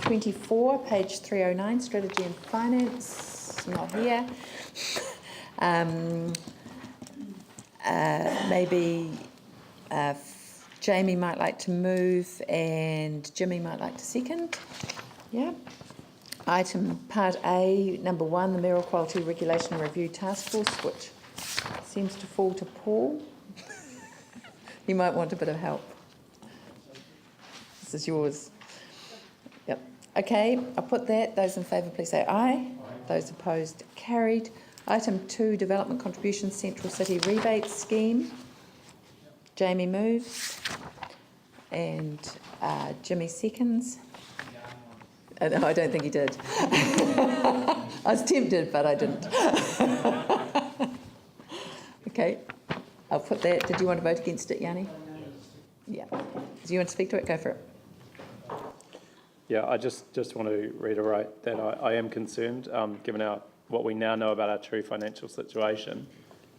24, page 309, Strategy and Finance, not here. Maybe Jamie might like to move and Jimmy might like to second. Yeah. Item Part A, number 1, the Mayoral Quality Regulation Review Task Force, which seems to fall to Paul. You might want a bit of help. This is yours. Yep. Okay, I'll put that. Those in favour, please say aye. Those opposed, carried. Item 2, Development Contributions Central City Rebate Scheme. Jamie moves and Jimmy seconds. No, I don't think he did. I was tempted, but I didn't. Okay, I'll put that. Did you want to vote against it, Yanni? Yeah. Do you want to speak to it? Go for it. Yeah, I just want to reiterate that I am concerned, given what we now know about our true financial situation.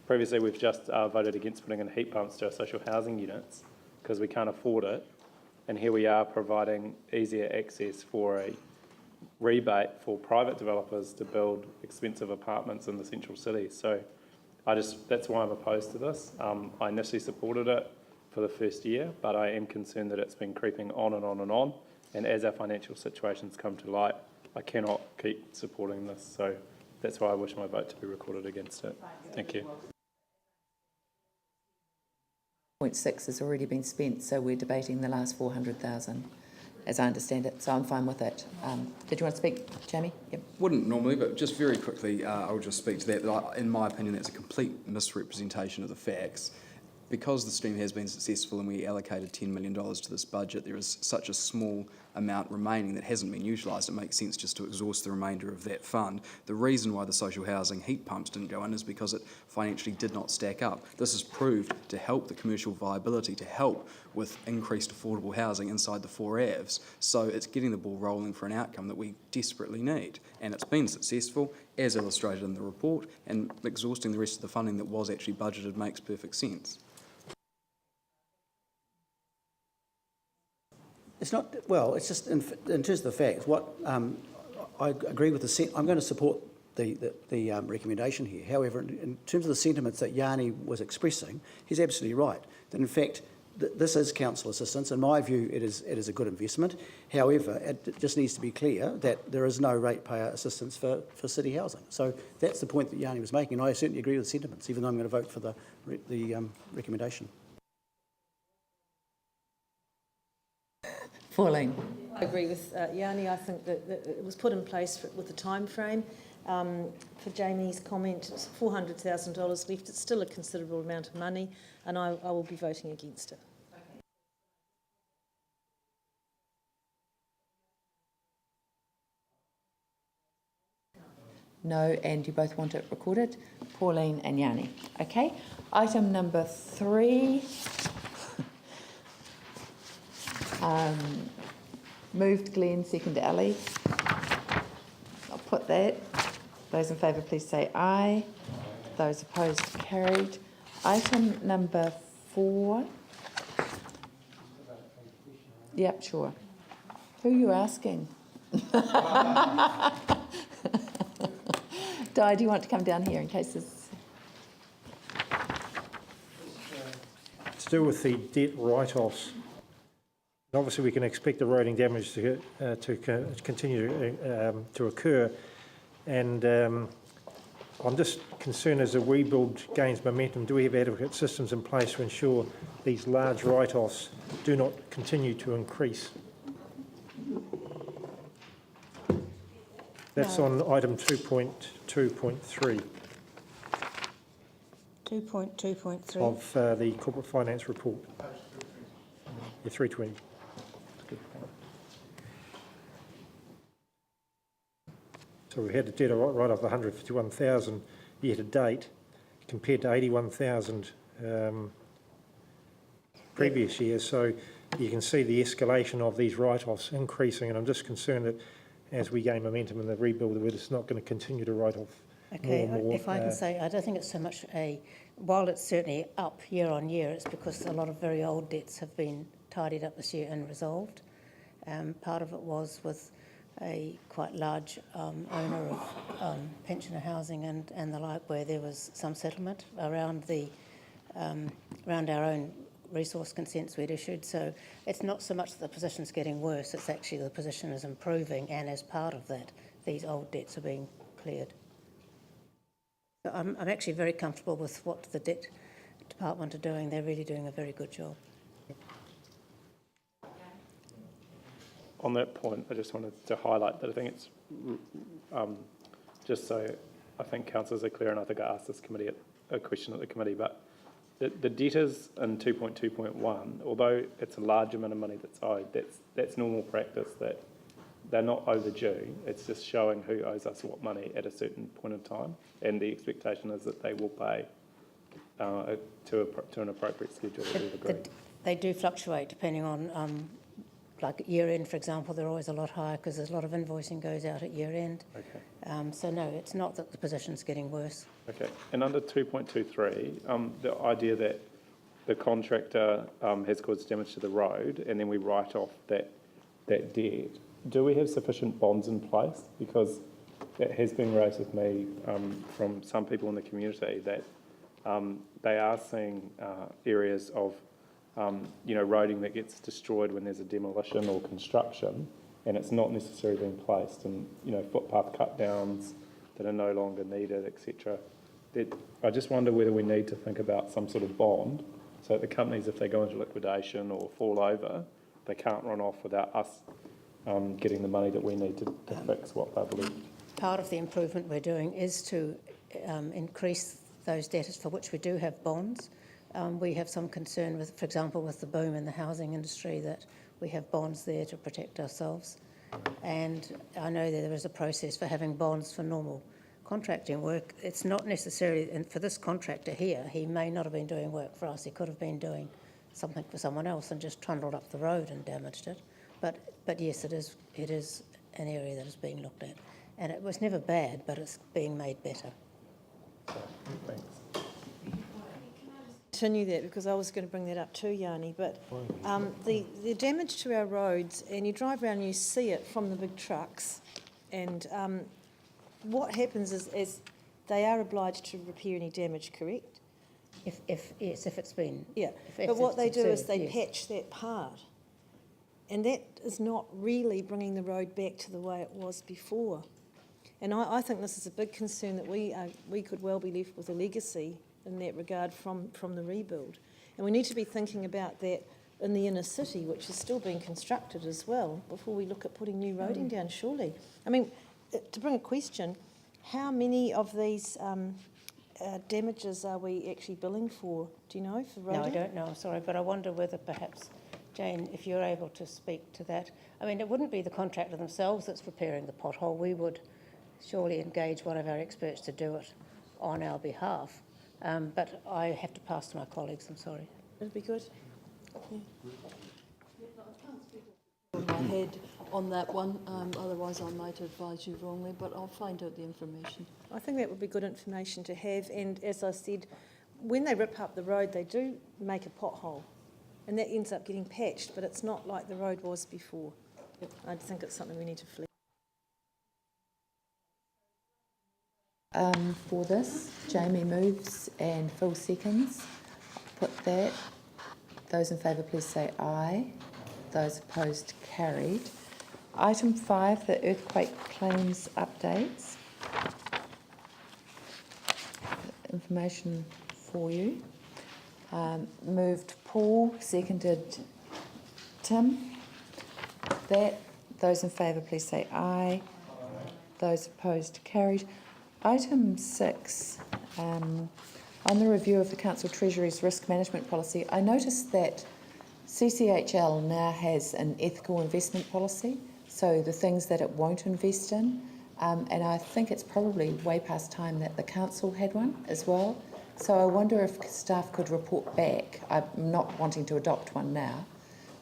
Previously, we've just voted against putting in heat pumps to our social housing units because we can't afford it. And here we are providing easier access for a rebate for private developers to build expensive apartments in the central city. So that's why I'm opposed to this. I initially supported it for the first year, but I am concerned that it's been creeping on and on and on. And as our financial situations come to light, I cannot keep supporting this. So that's why I wish my vote to be recorded against it. Thank you. 0.6 has already been spent, so we're debating the last 400,000, as I understand it. So I'm fine with it. Did you want to speak, Jamie? Yep. Wouldn't normally, but just very quickly, I'll just speak to that. In my opinion, that's a complete misrepresentation of the facts. Because the scheme has been successful and we allocated $10 million to this budget, there is such a small amount remaining that hasn't been utilised. It makes sense just to exhaust the remainder of that fund. The reason why the social housing heat pumps didn't go in is because it financially did not stack up. This is proved to help the commercial viability, to help with increased affordable housing inside the 4 AVs. So it's getting the ball rolling for an outcome that we desperately need. And it's been successful, as illustrated in the report, and exhausting the rest of the funding that was actually budgeted makes perfect sense. It's not, well, it's just in terms of the facts, what I agree with I'm going to support the recommendation here. However, in terms of the sentiments that Yanni was expressing, he's absolutely right. That in fact, this is council assistance. In my view, it is a good investment. However, it just needs to be clear that there is no ratepayer assistance for city housing. So that's the point that Yanni was making. And I certainly agree with the sentiments, even though I'm going to vote for the recommendation. Pauline. I agree with Yanni. I think that it was put in place with a time frame. For Jamie's comment, it's $400,000 left. It's still a considerable amount of money, and I will be voting against it. No, and you both want it recorded? Pauline and Yanni. Okay. Item number 3. Moved Glenn, second Ali. I'll put that. Those in favour, please say aye. Those opposed, carried. Item number 4. Yep, sure. Who are you asking? Di, do you want to come down here in case this... To do with the debt write-offs. Obviously, we can expect eroding damage to continue to occur, and I'm just concerned as the rebuild gains momentum, do we have adequate systems in place to ensure these large write-offs do not continue to increase? That's on item 2.2.3. 2.2.3 of the corporate finance report. Yeah, 320. So we had a debt write-off of 151,000 year to date, compared to 81,000 previous years. So you can see the escalation of these write-offs increasing, and I'm just concerned that as we gain momentum in the rebuild, that it's not going to continue to write off. Okay, more. If I can say, I don't think it's so much while it's certainly up year on year, it's because a lot of very old debts have been tidied up this year and resolved. Part of it was with a quite large owner of pensioner housing and the like, where there was some settlement around around our own resource consents we'd issued. So it's not so much that the position's getting worse, it's actually the position is improving, and as part of that, these old debts are being cleared. So I'm actually very comfortable with what the debt department are doing. They're really doing a very good job. On that point, I just wanted to highlight that I think it's, just so I think councillors are clear, and I think I asked this committee a question at the committee, but the debtors in 2.2.1, although it's a large amount of money that's owed, that's normal practice, that they're not overdue. It's just showing who owes us what money at a certain point in time, and the expectation is that they will pay to an appropriate schedule that we've agreed. They do fluctuate depending on, like at year end, for example, they're always a lot higher because there's a lot of invoicing goes out at year end. Okay. So no, it's not that the position's getting worse. Okay. And under 2.23, the idea that the contractor has caused damage to the road and then we write off that debt, do we have sufficient bonds in place? Because that has been raised with me from some people in the community that they are seeing areas of roading that gets destroyed when there's a demolition or construction, and it's not necessarily being placed, and footpath cut downs that are no longer needed, etc. I just wonder whether we need to think about some sort of bond so that the companies, if they go into liquidation or fall over, they can't run off without us getting the money that we need to fix what they've left. Part of the improvement we're doing is to increase those debtors for which we do have bonds. We have some concern with, for example, with the boom in the housing industry, that we have bonds there to protect ourselves. And I know that there is a process for having bonds for normal contracting work. It's not necessarily, and for this contractor here, he may not have been doing work for us. He could have been doing something for someone else and just trundled up the road and damaged it. But yes, it is an area that is being looked at. And it was never bad, but it's being made better. Thanks. Continue that, because I was going to bring that up too, Yanni, but the damage to our roads, and you drive around and you see it from the big trucks, and what happens is they are obliged to repair any damage, correct? If it's been... Yeah, if but what it's they do is observed, they yes. patch that part, and that is not really bringing the road back to the way it was before. And I think this is a big concern, that we could well be left with a legacy in that regard from the rebuild. And we need to be thinking about that in the inner city, which is still being constructed as well, before we look at putting new roading down, surely. I mean, to bring a question, how many of these damages are we actually billing for? Do you know, for roading? No, I don't know, sorry, but I wonder whether perhaps, Jane, if you're able to speak to that. I mean, it wouldn't be the contractor themselves that's repairing the pothole. We would surely engage one of our experts to do it on our behalf. But I have to pass to my colleagues, I'm sorry. That'd be good. Yeah. On my head on that one, otherwise I might advise you wrongly, but I'll find out the information. I think that would be good information to have, and as I said, when they rip up the road, they do make a pothole, and that ends up getting patched, but it's not like the road was before. I think it's something we need to flex. For this, Jamie moves and Phil seconds. Put that. Those in favour, please say aye. Those opposed, carried. Item 5, the earthquake claims updates. Information for you. Moved Paul, seconded Tim. That. Those in favour, please say aye. Those opposed, carried. Item 6, on the review of the Council Treasury's risk management policy, I noticed that CCHL now has an ethical investment policy, so the things that it won't invest in, and I think it's probably way past time that the Council had one as well. So I wonder if staff could report back. I'm not wanting to adopt one now,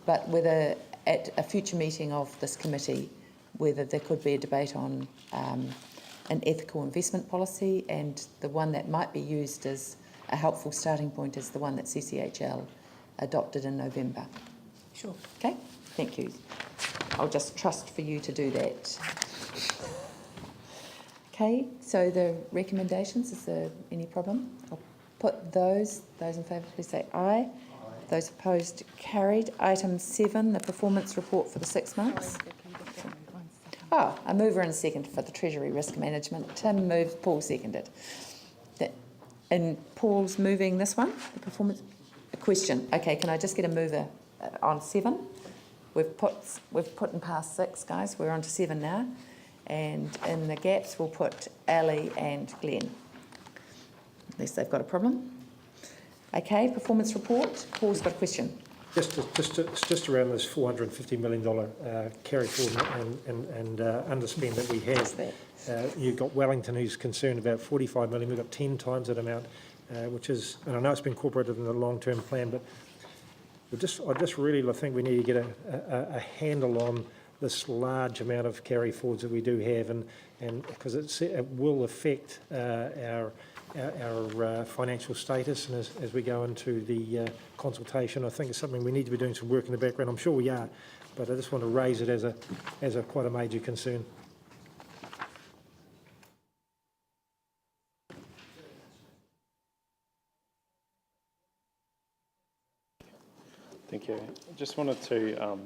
but whether at a future meeting of this committee, whether there could be a debate on an ethical investment policy, and the one that might be used as a helpful starting point is the one that CCHL adopted in November. Sure. Okay, thank you. I'll just trust for you to do that. Okay, so the recommendations, is there any problem? I'll put those in favour, please say aye. Those opposed, carried. Item 7, the performance report for the 6 months. Oh, a mover and a second for the Treasury Risk Management. Tim moved, Paul seconded. And Paul's moving this one, the performance. A question. Okay, can I just get a mover on 7? We've put in past 6, guys. We're on to 7 now. And in the gaps, we'll put Ali and Glenn. At least they've got a problem. Okay, performance report. Paul's got a question. Just around this $450 million carry forward and underspend that we have. You've got Wellington, who's concerned about 45 million. We've got 10 times that amount, which is, and I know it's been incorporated in the long-term plan, but I just really think we need to get a handle on this large amount of carry forwards that we do have, and because it will affect our financial status, and as we go into the consultation, I think it's something we need to be doing some work in the background. I'm sure we are, but I just want to raise it as a quite a major concern. Thank you. I just wanted to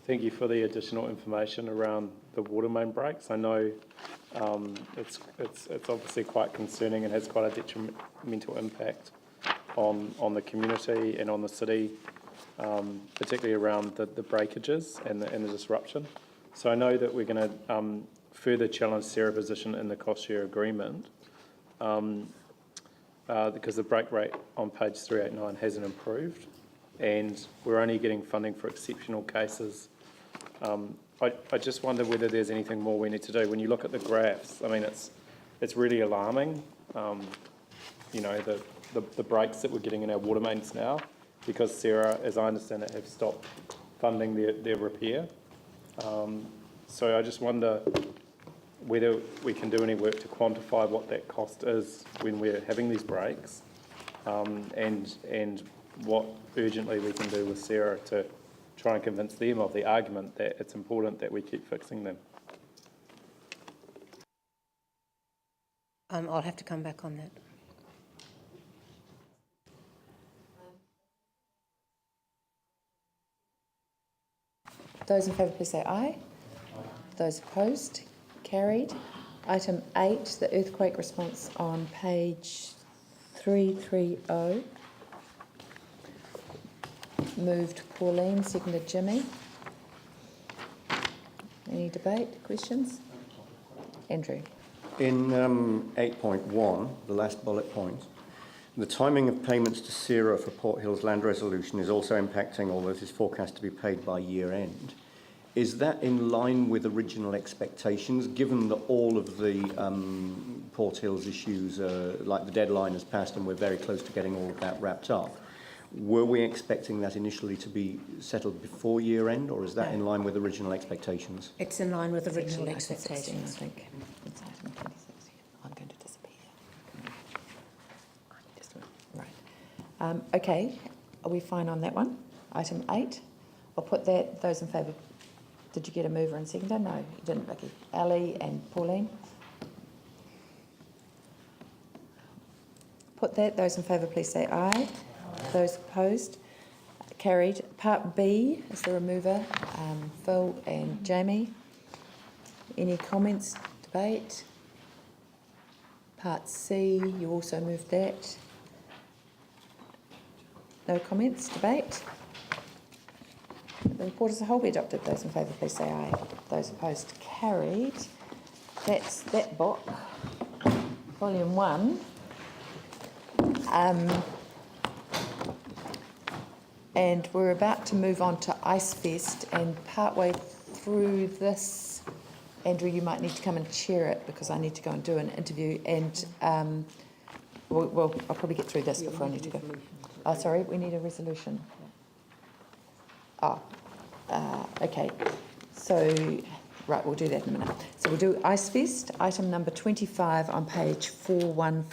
thank you for the additional information around the water main breaks. I know it's obviously quite concerning and has quite a detrimental impact on the community and on the city, particularly around the breakages and the disruption. So I know that we're going to further challenge Sarah's position in the cost share agreement because the break rate on page 389 hasn't improved, and we're only getting funding for exceptional cases. I just wonder whether there's anything more we need to do. When you look at the graphs, I mean, it's really alarming, you know, the breaks that we're getting in our water mains now, because Sarah, as I understand it, have stopped funding their repair. So I just wonder whether we can do any work to quantify what that cost is when we're having these breaks, and what urgently we can do with Sarah to try and convince them of the argument that it's important that we keep fixing them. I'll have to come back on that. Those in favour, please say aye. Those opposed, carried. Item 8, the earthquake response on page 330. Moved Pauline, seconded Jimmy. Any debate, questions? Andrew. In 8.1, the last bullet point, the timing of payments to Sarah for Port Hill's land resolution is also impacting, although it is forecast to be paid by year end. Is that in line with original expectations, given that all of the Port Hill's issues, like the deadline has passed and we're very close to getting all of that wrapped up? Were we expecting that initially to be settled before year end, or is that in line with original expectations? It's in line with original expectations. I think. It's item 26. I'm going to disappear. Right. Okay, are we fine on that one? Item 8. I'll put that. Those in favour. Did you get a mover and seconder? No, you didn't, Vicky. Ali and Pauline. Put that. Those in favour, please say aye. Those opposed, carried. Part B, is there a mover? Phil and Jamie. Any comments, debate? Part C, you also moved that. No comments, debate? The report as a whole be adopted. Those in favour, please say aye. Those opposed, carried. That's that book, volume 1. And we're about to move on to Ice Fest, and partway through this, Andrew, you might need to come and chair it because I need to go and do an interview, and well, I'll probably get through this before I need to go. Oh, sorry, we need a resolution. Oh, okay. So, right, we'll do that in a minute. So we'll do Ice Fest, item number 25 on page 415.